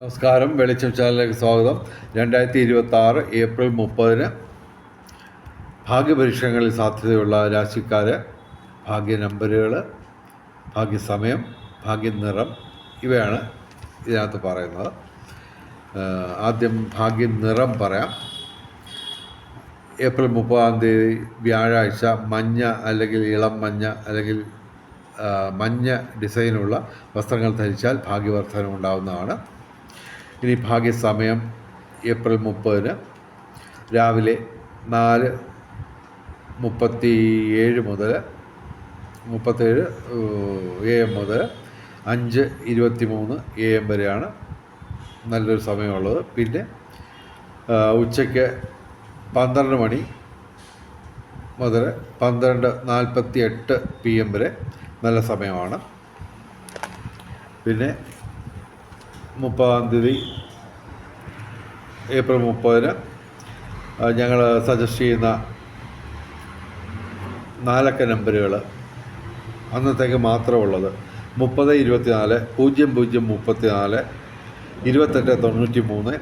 നമസ്കാരം. വെളിച്ചം ചാനലിലേക്ക് സ്വാഗതം. 2026 ഏപ്രിൽ 30 ഭാഗ്യപരീക്ഷണങ്ങളിൽ സാധ്യതയുള്ള രാശിക്കാർ, ഭാഗ്യ നമ്പറുകൾ, ഭാഗ്യസമയം, ഭാഗ്യനിറം ഇവയാണ് ഇതിനകത്ത് പറയുന്നത്. ആദ്യം ഭാഗ്യനിറം പറയാം. ഏപ്രിൽ 30 വ്യാഴാഴ്ച മഞ്ഞ അല്ലെങ്കിൽ ഇളം മഞ്ഞ അല്ലെങ്കിൽ മഞ്ഞ ഡിസൈനുള്ള വസ്ത്രങ്ങൾ ധരിച്ചാൽ ഭാഗ്യവർദ്ധനം ഉണ്ടാകുന്നതാണ്. ഇനി ഭാഗ്യസമയം ഏപ്രിൽ 30 രാവിലെ 4:37 മുതൽ 37 AM മുതൽ 5:23 AM വരെയാണ് നല്ലൊരു സമയമുള്ളത്. പിന്നെ ഉച്ചയ്ക്ക് 12 മണി മുതൽ 12:48 PM വരെ നല്ല സമയമാണ്. പിന്നെ 30 ഏപ്രിൽ 30 ഞങ്ങൾ സജസ്റ്റ് ചെയ്യുന്ന 4 അക്ക നമ്പറുകൾ അന്നത്തേക്ക് മാത്രമുള്ളത് 30 24 00 34 28 93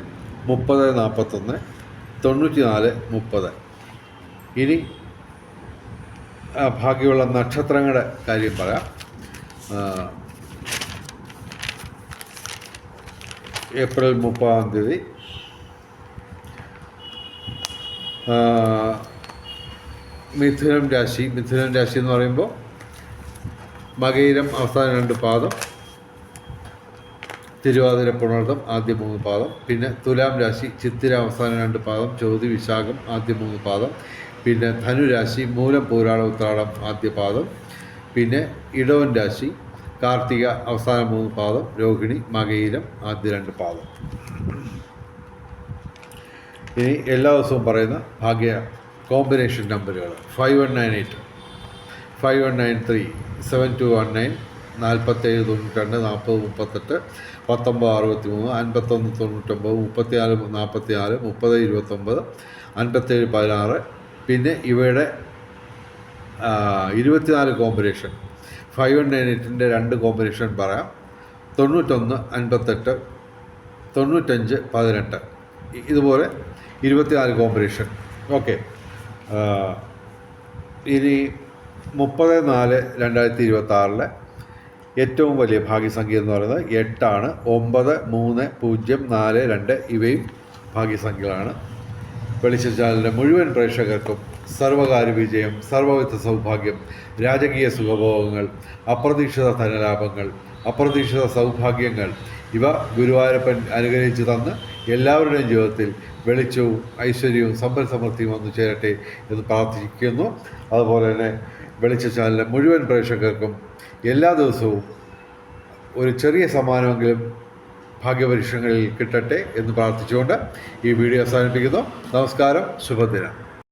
30 41 94 30. ഇനി ബാക്കിയുള്ള നക്ഷത്രങ്ങളുടെ കാര്യം പറയാം. ഏപ്രിൽ 30 മിഥുനം രാശി എന്ന് പറയുമ്പോൾ മകയിരം അവസാന 2 പാദം, തിരുവാതിര പുണർദം ആദ്യ 3 പാദം, പിന്നെ തുലാം രാശി ചിത്തിര അവസാന 2 പാദം, ചോതി വിശാഖം ആദ്യ 3 പാദം, പിന്നെ ധനുരാശി മൂലം പൂരാട ഉത്രാടം ആദ്യ പാദം, പിന്നെ ഇടവൻ രാശി കാർത്തിക അവസാന 3 പാദം, രോഹിണി മകയിരം ആദ്യ 2 പാദം. ഇനി എല്ലാ ദിവസവും പറയുന്ന ഭാഗ്യ കോമ്പിനേഷൻ നമ്പറുകൾ: 5198, 5193, 7219, 4792, 4038, 1963, 5199, 3444, 3029, 5716. പിന്നെ ഇവയുടെ 24 കോമ്പിനേഷൻ. 5198ൻ്റെ 2 കോമ്പിനേഷൻ പറയാം: 91 58, 95 18. ഇതുപോലെ 24 കോമ്പിനേഷൻ. ഓക്കെ. ഇനി 30/4/2026 ഏറ്റവും വലിയ ഭാഗ്യസംഖ്യ എന്ന് പറയുന്നത് 8 ആണ്. 9 3 0 4 2 ഇവയും ഭാഗ്യസംഖ്യകളാണ്. വെളിച്ചം ചാനലിൻ്റെ മുഴുവൻ പ്രേക്ഷകർക്കും സർവകാര്യ വിജയം, സർവവിധ സൗഭാഗ്യം, രാജകീയ സുഖഭോഗങ്ങൾ, അപ്രതീക്ഷിത ധനലാഭങ്ങൾ, അപ്രതീക്ഷിത സൗഭാഗ്യങ്ങൾ ഇവ ഗുരുവായൂരപ്പൻ അനുഗ്രഹിച്ചു തന്ന് എല്ലാവരുടെയും ജീവിതത്തിൽ വെളിച്ചവും ഐശ്വര്യവും സമ്പൽ സമൃദ്ധിയും വന്നു ചേരട്ടെ എന്ന് പ്രാർത്ഥിക്കുന്നു. അതുപോലെ തന്നെ വെളിച്ച ചാനലിലെ മുഴുവൻ പ്രേക്ഷകർക്കും എല്ലാ ദിവസവും ഒരു ചെറിയ സമ്മാനമെങ്കിലും ഭാഗ്യപരീക്ഷണങ്ങളിൽ കിട്ടട്ടെ എന്ന് പ്രാർത്ഥിച്ചുകൊണ്ട് ഈ വീഡിയോ അവസാനിപ്പിക്കുന്നു. നമസ്കാരം. ശുഭദിനം.